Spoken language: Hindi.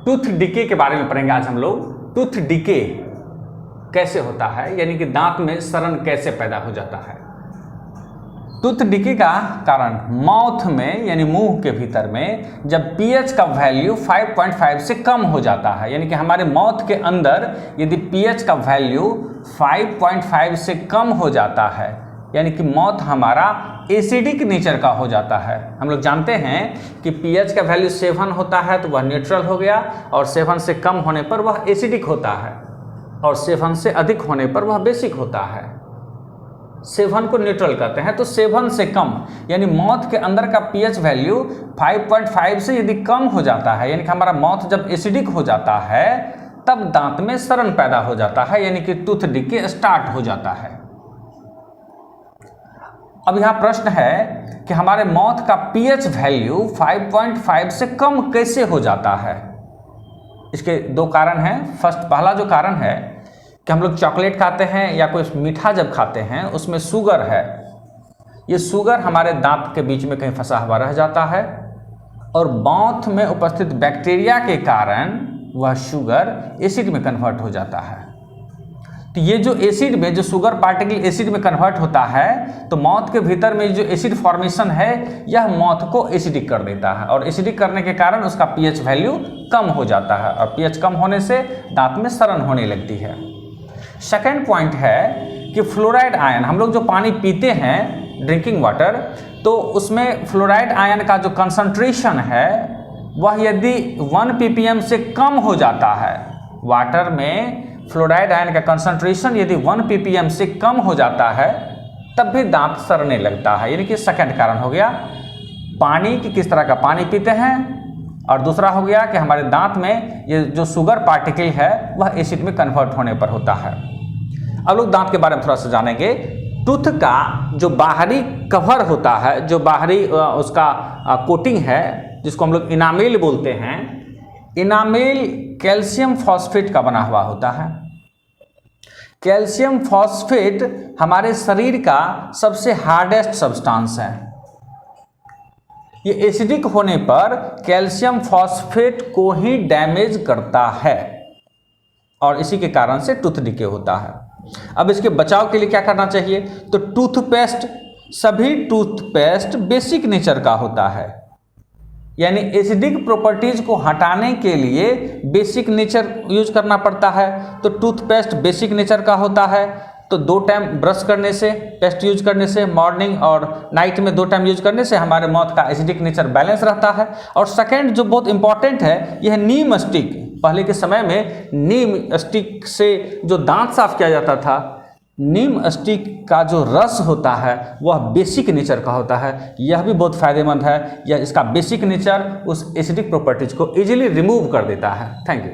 टूथ डिके के बारे में पढ़ेंगे आज हम लोग। टूथ डिके कैसे होता है, यानी कि दांत में सड़न कैसे पैदा हो जाता है। टूथ डिके का कारण माउथ में यानी मुंह के भीतर में जब पीएच का वैल्यू 5.5 से कम हो जाता है, यानी कि हमारे माउथ के अंदर यदि पीएच का वैल्यू 5.5 से कम हो जाता है, यानी कि माउथ हमारा एसिडिक नेचर का हो जाता है। हम लोग जानते हैं कि पीएच का वैल्यू 7 होता है तो वह न्यूट्रल हो गया, और 7 से कम होने पर वह एसिडिक होता है, और 7 से अधिक होने पर वह बेसिक होता है। 7 को न्यूट्रल कहते हैं, तो 7 से कम यानी माउथ के अंदर का पीएच वैल्यू 5.5 से यदि कम हो जाता है, यानी कि हमारा माउथ जब एसिडिक हो जाता है तब दांत में सड़न पैदा हो जाता है, यानी कि टूथ डिके स्टार्ट हो जाता है। अब यहाँ प्रश्न है कि हमारे माउथ का पीएच वैल्यू 5.5 से कम कैसे हो जाता है। इसके दो कारण हैं। पहला जो कारण है कि हम लोग चॉकलेट खाते हैं या कोई मीठा जब खाते हैं उसमें शुगर है, ये शुगर हमारे दांत के बीच में कहीं फंसा हुआ रह जाता है, और माउथ में उपस्थित बैक्टीरिया के कारण वह शुगर एसिड में कन्वर्ट हो जाता है। तो ये जो एसिड में, जो शुगर पार्टिकल एसिड में कन्वर्ट होता है, तो माउथ के भीतर में जो एसिड फॉर्मेशन है यह माउथ को एसिडिक कर देता है, और एसिडिक करने के कारण उसका पीएच वैल्यू कम हो जाता है, और पीएच कम होने से दांत में सड़न होने लगती है। सेकेंड पॉइंट है कि फ्लोराइड आयन, हम लोग जो पानी पीते हैं ड्रिंकिंग वाटर, तो उसमें फ्लोराइड आयन का जो कंसंट्रेशन है वह यदि 1 ppm से कम हो जाता है, वाटर में फ्लोराइड आयन का कंसंट्रेशन यदि 1 ppm से कम हो जाता है तब भी दांत सड़ने लगता है, यानी कि सेकंड कारण हो गया पानी की किस तरह का पानी पीते हैं, और दूसरा हो गया कि हमारे दांत में ये जो शुगर पार्टिकल है वह एसिड में कन्वर्ट होने पर होता है। अब लोग दांत के बारे में थोड़ा सा जानेंगे। टूथ का जो बाहरी कवर होता है, जो बाहरी उसका कोटिंग है, जिसको हम लोग इनामेल बोलते हैं, इनामेल कैल्शियम फॉस्फेट का बना हुआ होता है। कैल्शियम फॉस्फेट हमारे शरीर का सबसे हार्डेस्ट सब्सटेंस है। ये एसिडिक होने पर कैल्शियम फॉस्फेट को ही डैमेज करता है, और इसी के कारण से टूथ डिके होता है। अब इसके बचाव के लिए क्या करना चाहिए, तो टूथपेस्ट, सभी टूथपेस्ट बेसिक नेचर का होता है, यानी एसिडिक प्रॉपर्टीज को हटाने के लिए बेसिक नेचर यूज करना पड़ता है। तो टूथपेस्ट बेसिक नेचर का होता है, तो 2 टाइम ब्रश करने से, पेस्ट यूज करने से, मॉर्निंग और नाइट में 2 टाइम यूज करने से हमारे माउथ का एसिडिक नेचर बैलेंस रहता है। और सेकंड जो बहुत इंपॉर्टेंट है, यह नीम स्टिक। पहले के समय में नीम स्टिक से जो दांत साफ किया जाता था, नीम स्टिक का जो रस होता है वह बेसिक नेचर का होता है। यह भी बहुत फायदेमंद है, यह इसका बेसिक नेचर उस एसिडिक प्रॉपर्टीज को इजीली रिमूव कर देता है। Thank you.